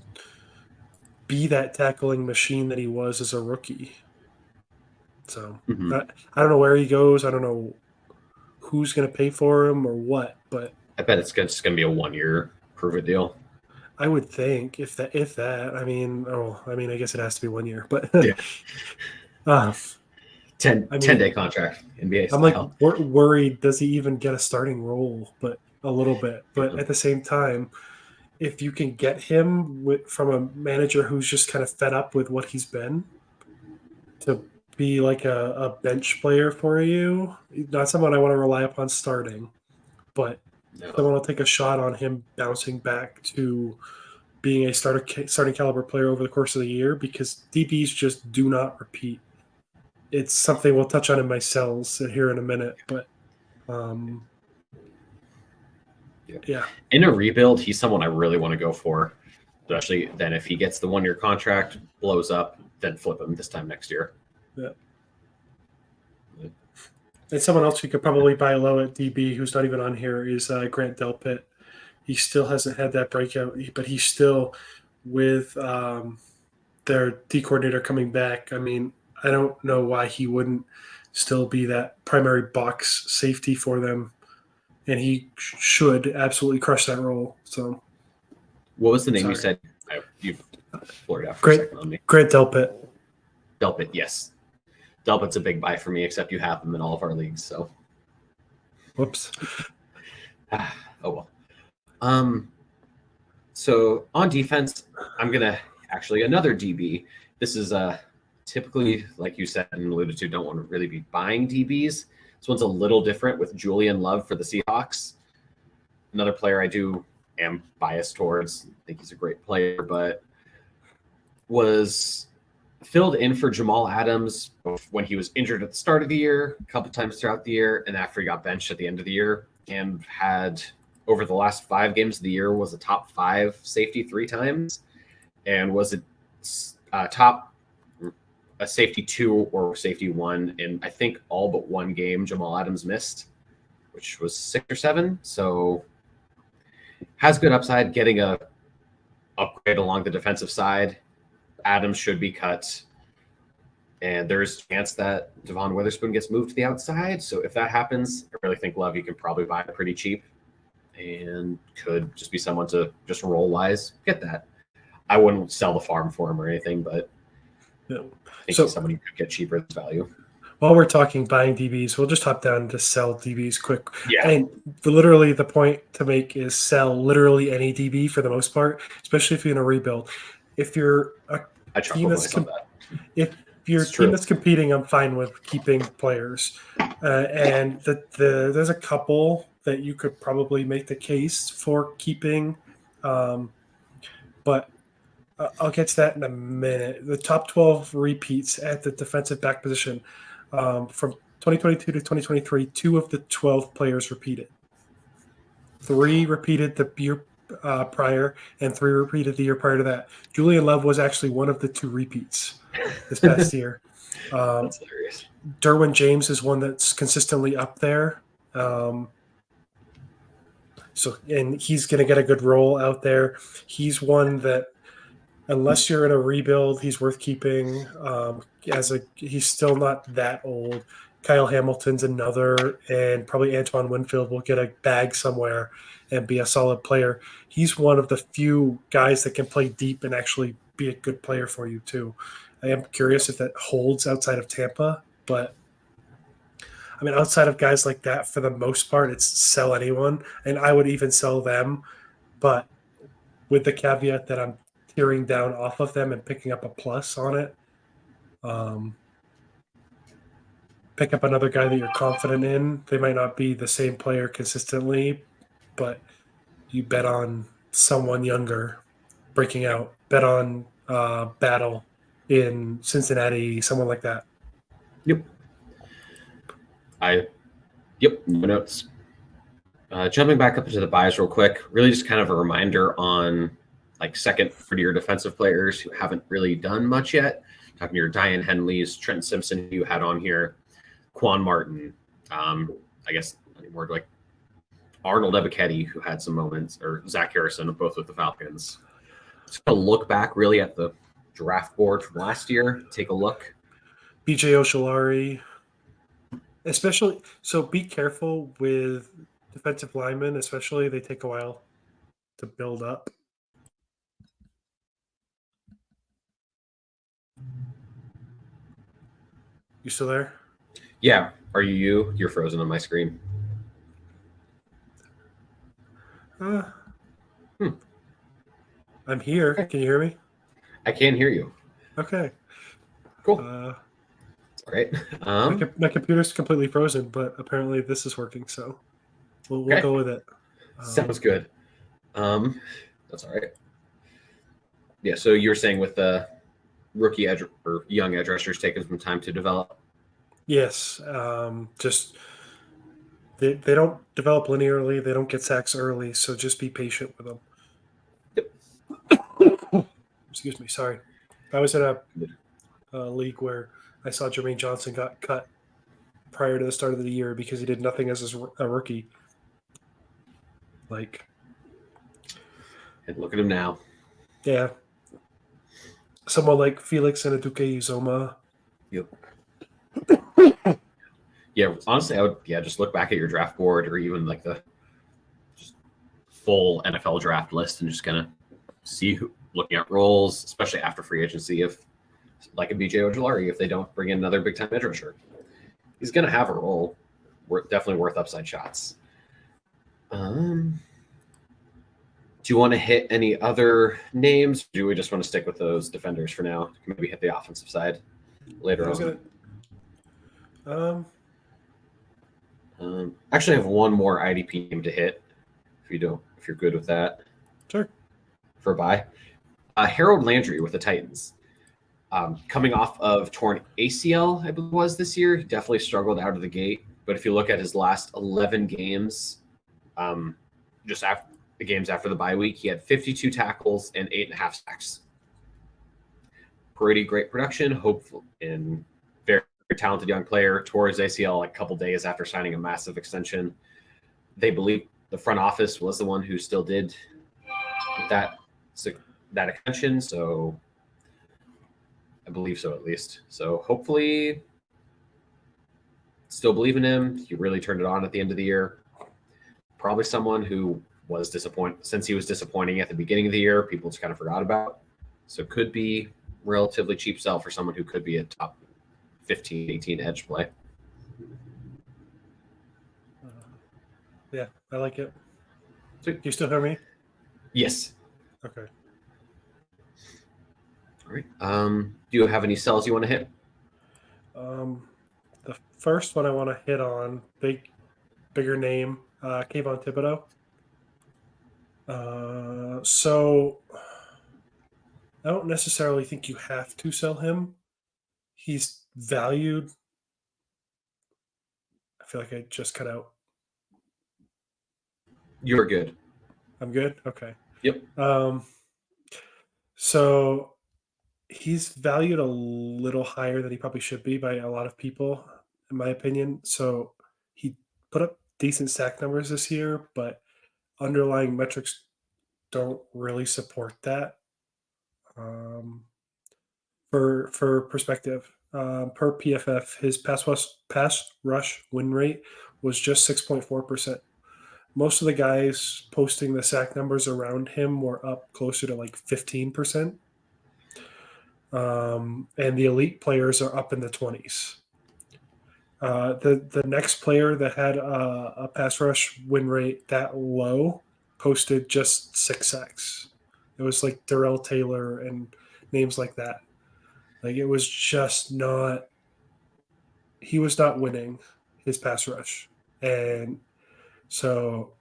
be that tackling machine that he was as a rookie. So I don't know where he goes. I don't know who's going to pay for him or what, but I bet it's just going to be a 1-year prove-it deal. I would think if that. I mean, I guess it has to be 1 year, but yeah. 10-day contract, NBA style. I'm like worried. Does he even get a starting role? But a little bit. But at the same time, if you can get him from a manager who's just kind of fed up with what he's been, to be like a bench player for you, not someone I want to rely upon starting, but someone will take a shot on him bouncing back to being a starting caliber player over the course of the year, because DBs just do not repeat. It's something we'll touch on in my cells here in a minute, but yeah. In a rebuild, he's someone I really want to go for, especially then if he gets the 1-year contract, blows up, then flip him this time next year. Yeah. And someone else you could probably buy low at DB who's not even on here is Grant Delpit. He still hasn't had that breakout, but he's still with their D coordinator coming back, I mean, I don't know why he wouldn't still be that primary box safety for them, and he should absolutely crush that role. So, What was the name sorry. you said? You've blurred out for a second on me. Grant Delpit. Delpit, yes. Delpit's a big buy for me, except you have him in all of our leagues. So, Whoops. oh well. So on defense, I'm gonna actually another DB. This is typically, like you said and alluded to, don't want to really be buying DBs. This one's a little different with Julian Love for the Seahawks. Another player I am biased towards. I think he's a great player, but was filled in for Jamal Adams when he was injured at the start of the year, a couple times throughout the year, and after he got benched at the end of the year, and had over the last 5 games of the year was a top 5 safety 3 times, and was a safety 2 or safety 1 in I think all but one game Jamal Adams missed, which was 6 or 7. So has good upside, getting a upgrade along the defensive side. Adams should be cut, and there's a chance that Devon Witherspoon gets moved to the outside. So if that happens, I really think Love you can probably buy pretty cheap, and could just be someone to just roll wise get that. I wouldn't sell the farm for him or anything, but I think he's someone you could get cheaper at this value. While we're talking buying DBs, we'll just hop down to sell DBs quick. Yeah. And literally the point to make is sell literally any DB for the most part, especially if you're in a rebuild. If you're a team that's competing, I'm fine with keeping players. And there's a couple that you could probably make the case for keeping, but I'll get to that in a minute. The top 12 repeats at the defensive back position from 2022 to 2023, 2 of the 12 players repeated. 3 repeated the year prior, and 3 repeated the year prior to that. Julian Love was actually one of the 2 repeats this past year. That's hilarious. Derwin James is one that's consistently up there. And he's going to get a good role out there. He's one that, unless you're in a rebuild, he's worth keeping. He's still not that old. Kyle Hamilton's another, and probably Antoine Winfield will get a bag somewhere and be a solid player. He's one of the few guys that can play deep and actually be a good player for you too. I am curious if that holds outside of Tampa, but I mean, outside of guys like that, for the most part, it's sell anyone, and I would even sell them, but with the caveat that I'm tearing down off of them and picking up a plus on it. Pick up another guy that you're confident in. They might not be the same player consistently, but you bet on someone younger breaking out. Bet on Battle in Cincinnati, someone like that. Yep. No notes. Jumping back up into the buys real quick, really just kind of a reminder on like second, third-year defensive players who haven't really done much yet. Talking to your Diane Henleys, Trent Simpson, who you had on here, Quan Martin, I guess more like Arnold Ebiketie, who had some moments, or Zach Harrison, both with the Falcons. Just going to look back really at the draft board from last year. Take a look. BJ Oshulari, especially. So be careful with defensive linemen, especially. They take a while to build up. You still there? Yeah. Are you? You're frozen on my screen. I'm here. Can you hear me? I can hear you. Okay. Cool. All right. My computer's completely frozen, but apparently this is working, so we'll go with it. Sounds good. That's all right. Yeah, so you were saying with the rookie edge or young edge rushers taking some time to develop? Yes. Just they don't develop linearly. They don't get sacks early, so just be patient with them. Yep. Excuse me. Sorry. I was in a league where I saw Jermaine Johnson got cut prior to the start of the year because he did nothing as a rookie. And look at him now. Yeah. someone like Felix and Aduke Uzoma. Yep. Yeah, honestly, I would just look back at your draft board or even like the just full NFL draft list and just kind of see looking at roles, especially after free agency, if like a BJ Ojulari, if they don't bring in another big time edge rusher, he's going to have a role. Definitely worth upside shots. Do you want to hit any other names? Or do we just want to stick with those defenders for now? Maybe hit the offensive side later on. Actually, I have one more IDP name to hit. If you're good with that. Sure. For a bye. Harold Landry with the Titans. Coming off of torn ACL, I believe it was this year, he definitely struggled out of the gate. But if you look at his last 11 games, just after the games after the bye week, he had 52 tackles and 8.5 sacks. Pretty great production, hopeful, and very, very talented young player. Tore his ACL like a couple days after signing a massive extension. They believe the front office was the one who still did that extension, so I believe so at least. So hopefully, still believe in him. He really turned it on at the end of the year. Probably someone who was disappointed since he was disappointing at the beginning of the year. People just kind of forgot about. So could be relatively cheap sell for someone who could be a top 15, 18 edge play. Yeah, I like it. Sweet. Do you still hear me? Yes. Okay. All right. Do you have any sells you want to hit? The first one I want to hit on, bigger name, Kayvon Thibodeau. So I don't necessarily think you have to sell him. He's valued. I feel like I just cut out. You're good. I'm good? Okay. Yep. So he's valued a little higher than he probably should be by a lot of people, in my opinion. So he put up decent sack numbers this year, but underlying metrics don't really support that. For perspective, per PFF, his pass rush win rate was just 6.4%. Most of the guys posting the sack numbers around him were up closer to like 15%. And the elite players are up in the 20s. The next player that had a pass rush win rate that low posted just 6 sacks. It was like Darrell Taylor and names like that. Like it was just not. He was not winning his pass rush, and so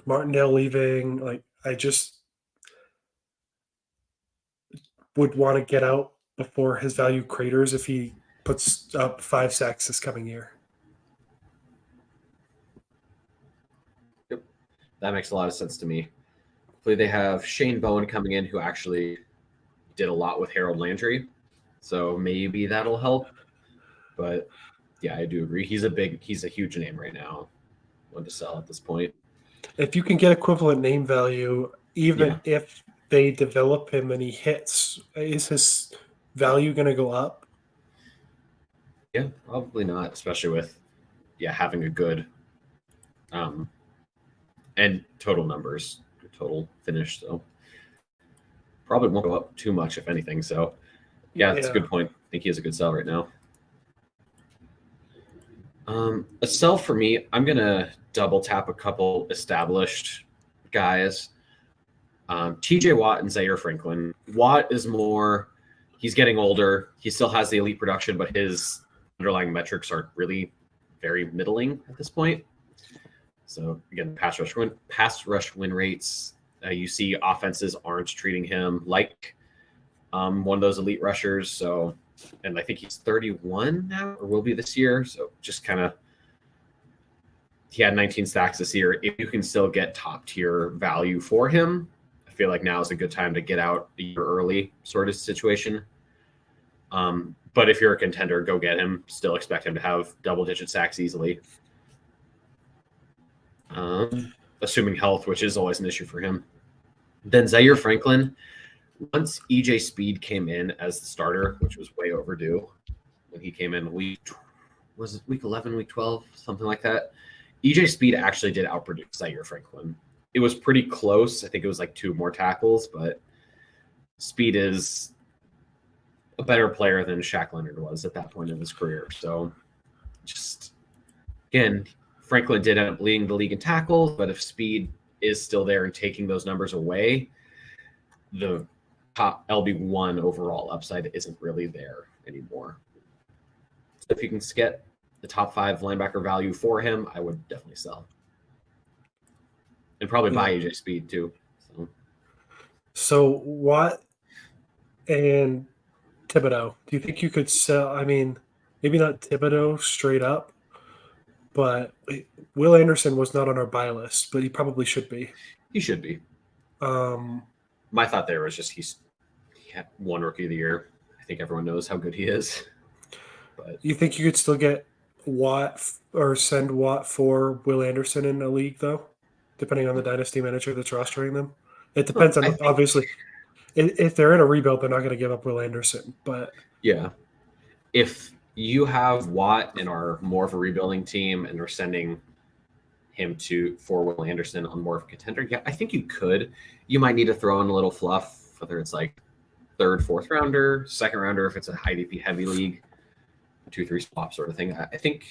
Martindale leaving. Like I just would want to get out before his value craters if he puts up 5 sacks this coming year. Yep. That makes a lot of sense to me. Hopefully they have Shane Bowen coming in who actually did a lot with Harold Landry. So maybe that'll help. But yeah, I do agree. He's a huge name right now. One to sell at this point. If you can get equivalent name value, even if they develop him and he hits, is his value going to go up? Yeah, probably not, especially with having a good and total numbers, total finish. So probably won't go up too much, if anything. So yeah, that's a good point. I think he has a good sell right now. A sell for me, I'm going to double tap a couple established guys. TJ Watt and Zaire Franklin. Watt is more, he's getting older. He still has the elite production, but his underlying metrics are really very middling at this point. So again, pass rush win rates. You see offenses aren't treating him like one of those elite rushers. So, and I think he's 31 now or will be this year. So just kind of, he had 19 sacks this year. If you can still get top tier value for him, I feel like now is a good time to get out a year early sort of situation. But if you're a contender, go get him. Still expect him to have double-digit sacks easily. Assuming health, which is always an issue for him. Then Zaire Franklin, once EJ Speed came in as the starter, which was way overdue when he came in week 11, week 12, something like that. EJ Speed actually did outproduce Zaire Franklin. It was pretty close. I think it was like 2 more tackles, but Speed is a better player than Shaq Leonard was at that point in his career. So just, again, Franklin did end up leading the league in tackles, but if Speed is still there and taking those numbers away, the top LB1 overall upside isn't really there anymore. So if you can get the top 5 linebacker value for him, I would definitely sell. And probably buy AJ Speed too. So Watt and Thibodeau, do you think you could sell? I mean, maybe not Thibodeau straight up, but Will Anderson was not on our buy list, but he probably should be. He should be. My thought there was just he had 1 rookie of the year. I think everyone knows how good he is. But you think you could still get Watt or send Watt for Will Anderson in a league, though, depending on the dynasty manager that's rostering them? It depends on, obviously, if they're in a rebuild, they're not going to give up Will Anderson. But yeah, if you have Watt and are more of a rebuilding team and are sending him for Will Anderson on more of a contender, yeah, I think you could. You might need to throw in a little fluff, whether it's like 3rd, 4th rounder, 2nd rounder, if it's a IDP heavy league, 2-3 swap sort of thing. I think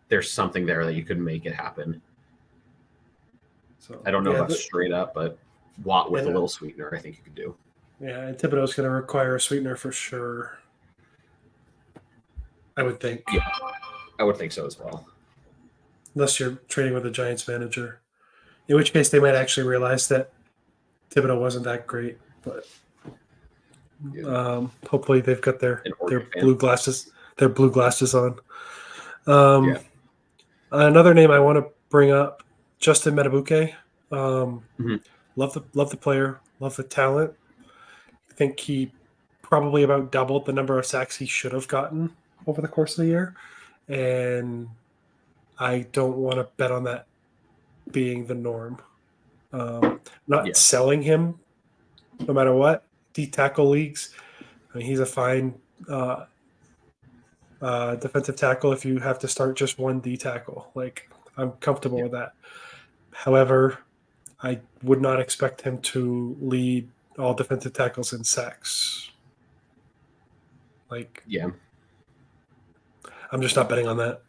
there's something there that you could make it happen. So I don't know about straight up, but Watt with a little sweetener, I think you could do. Yeah, and Thibodeau's going to require a sweetener for sure. I would think. Yeah, I would think so as well. Unless you're trading with a Giants manager, in which case they might actually realize that Thibodeau wasn't that great. But hopefully they've got their blue glasses. Their blue glasses on. Another name I want to bring up, Justin Metabuke. Love the player, love the talent. I think he probably about doubled the number of sacks he should have gotten over the course of the year, and I don't want to bet on that being the norm. Not selling him, no matter what. D-tackle leagues, I mean, he's a fine defensive tackle if you have to start just one D-tackle. Like, I'm comfortable with that. However, I would not expect him to lead all defensive tackles in sacks. I'm just not betting on that.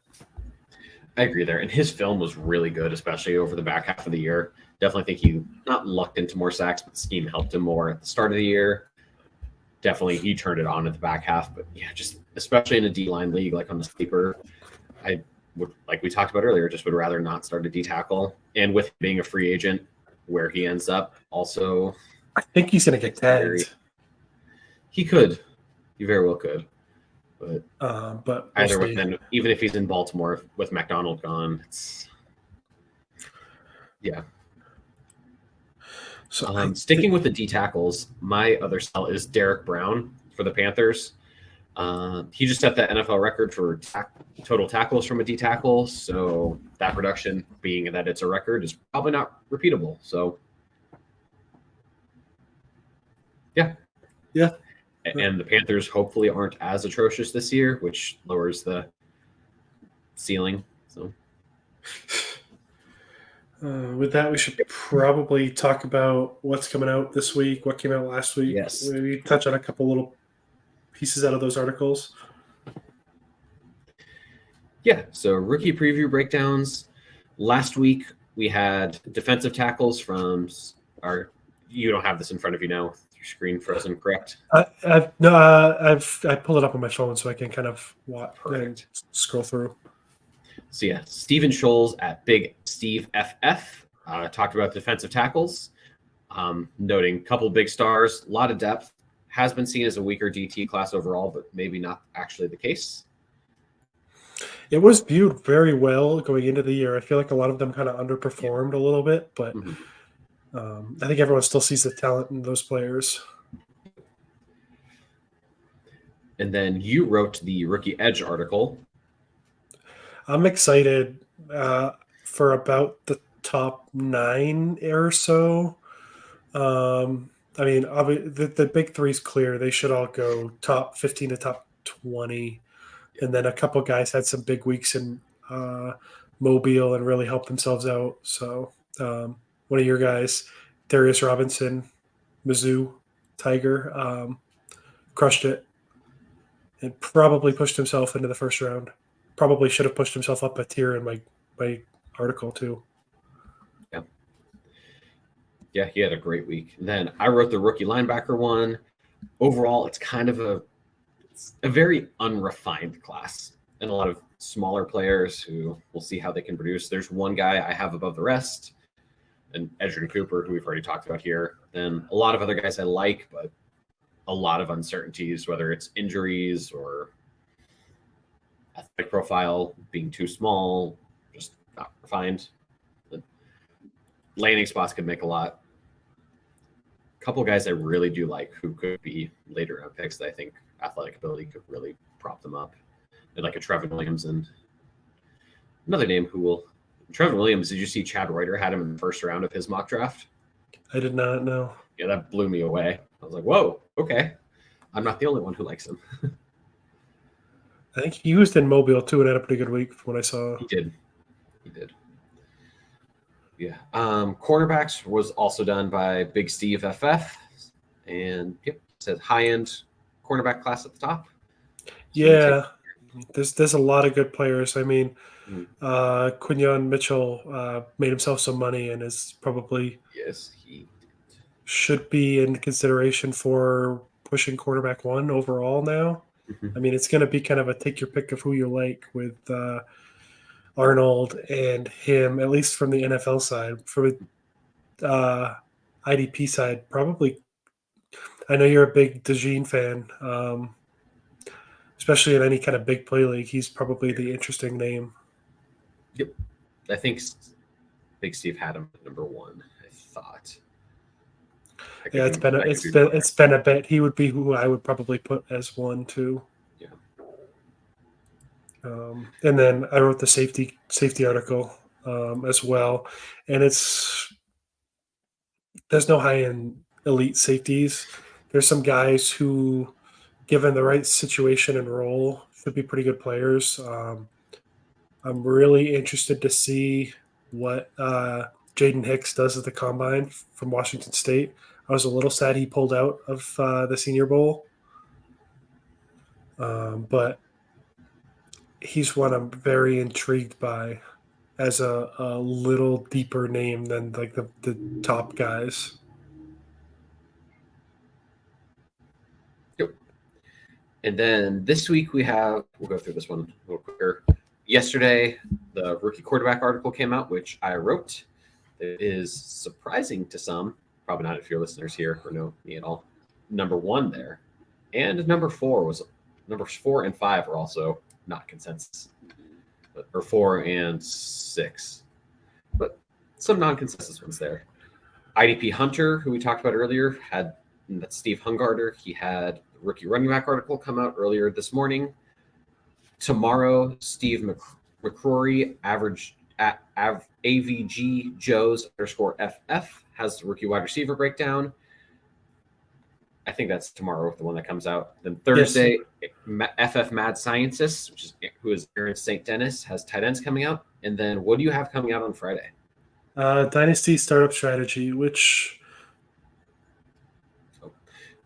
I agree there. And his film was really good, especially over the back half of the year. Definitely think he not lucked into more sacks, but the scheme helped him more at the start of the year. Definitely he turned it on at the back half. But yeah, just especially in a D-line league, like on the sleeper, I would, like we talked about earlier, just would rather not start a D-tackle. And with being a free agent, where he ends up also, I think he's going to get tagged. He could. He very well could. But either way, then even if he's in Baltimore with McDonald gone, it's So sticking with the D tackles, my other sell is Derek Brown for the Panthers. He just set the NFL record for total tackles from a D tackle. So that production, being that it's a record, is probably not repeatable. So yeah. And the Panthers hopefully aren't as atrocious this year, which lowers the ceiling. So with that, we should probably talk about what's coming out this week, what came out last week. Yes. Maybe touch on a couple little pieces out of those articles. Yeah, so rookie preview breakdowns. Last week, we had defensive tackles from our – you don't have this in front of you now. Your screen frozen, correct? I pulled it up on my phone so I can kind of watch and scroll through. So yeah, Steven Scholes at Big Steve FF talked about defensive tackles, noting a couple big stars, a lot of depth, has been seen as a weaker DT class overall, but maybe not actually the case. It was viewed very well going into the year. I feel like a lot of them kind of underperformed a little bit, but I think everyone still sees the talent in those players. And then you wrote the Rookie Edge article. I'm excited for about the top 9 or so. I mean, the big three's clear. They should all go top 15 to top 20. And then a couple guys had some big weeks in Mobile and really helped themselves out. So one of your guys, Darius Robinson, Mizzou Tiger, crushed it and probably pushed himself into the first round. Probably should have pushed himself up a tier in my article too. Yeah, he had a great week. And then I wrote the rookie linebacker one. Overall, it's kind of a very unrefined class and a lot of smaller players who we'll see how they can produce. There's one guy I have above the rest, and Edgerton Cooper, who we've already talked about here. Then a lot of other guys I like, but a lot of uncertainties, whether it's injuries or athletic profile being too small, just not refined. The landing spots could make a lot. A couple guys I really do like who could be later round picks that I think athletic ability could really prop them up. And like a Trevin Williams and another name who will. Trevin Williams, did you see Chad Reuter had him in the first round of his mock draft? I did not know. Yeah, that blew me away. I was like, whoa, okay. I'm not the only one who likes him. I think he used in Mobile too and had a pretty good week from what I saw. He did. Yeah. Cornerbacks was also done by Big Steve FF. And yep, it says high-end cornerback class at the top. Yeah. There's a lot of good players. I mean, Quinyon Mitchell made himself some money and is probably should be in consideration for pushing quarterback one overall now. Mm-hmm. I mean, it's going to be kind of a take your pick of who you like with Arnold and him, at least from the NFL side. From the IDP side, probably. I know you're a big DeJean fan. Especially in any kind of big play league, he's probably the interesting name. Yep. I think Big Steve had him at number one, I thought. Yeah, it's been a bit. He would be who I would probably put as one too. Yeah. And then I wrote the safety article as well. And there's no high-end elite safeties. There's some guys who, given the right situation and role, should be pretty good players. I'm really interested to see what Jaden Hicks does at the Combine from Washington State. I was a little sad he pulled out of the Senior Bowl. But he's one I'm very intrigued by as a little deeper name than like the top guys. Yep. And then this week we'll go through this one a little quicker. Yesterday, the rookie quarterback article came out, which I wrote. It is surprising to some, probably not if your listeners here or know me at all. Number one there. And numbers 4 and 5 were also not consensus. Or 4 and 6. But some non-consensus ones there. IDP Hunter, who we talked about earlier, that's Steve Hungarder. He had the rookie running back article come out earlier this morning. Tomorrow, Steve McCrory, average at AVG Joes _FF, has the rookie wide receiver breakdown. I think that's tomorrow, the one that comes out. Then Thursday, yes. FF Mad Scientist, who is Aaron St. Dennis, has tight ends coming out. And then what do you have coming out on Friday? Dynasty Startup Strategy, which... Oh,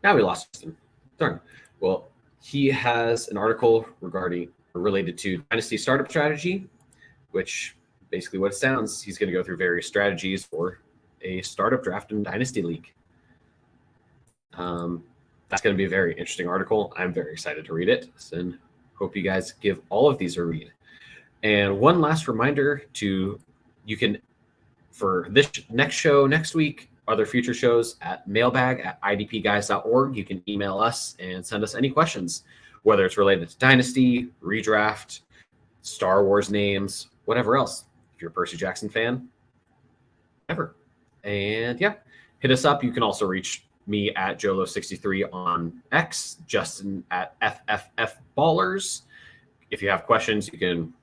now we lost him. Darn. Well, he has an article related to Dynasty Startup Strategy, which basically what it sounds, he's going to go through various strategies for a startup draft in Dynasty League. That's going to be a very interesting article. I'm very excited to read it, and hope you guys give all of these a read. And one last reminder for this next show next week, other future shows at mailbag@idpguys.org. You can email us and send us any questions, whether it's related to Dynasty, Redraft, Star Wars names, whatever else. If you're a Percy Jackson fan, ever. And yeah, hit us up. You can also reach me at Jolo63 on X, Justin at FFFBallers. If you have questions, you can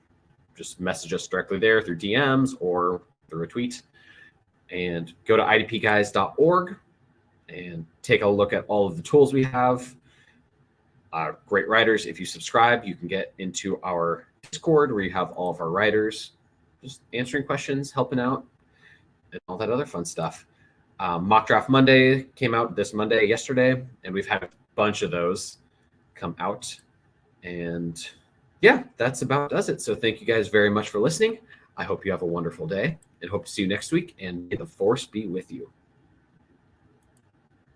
just message us directly there through DMs or through a tweet. And go to idpguys.org and take a look at all of the tools we have. Great writers. If you subscribe, you can get into our Discord where you have all of our writers just answering questions, helping out, and all that other fun stuff. Mock Draft Monday came out this Monday, yesterday, and we've had a bunch of those come out. And yeah, that's about does it. So thank you guys very much for listening. I hope you have a wonderful day and hope to see you next week. And may the force be with you.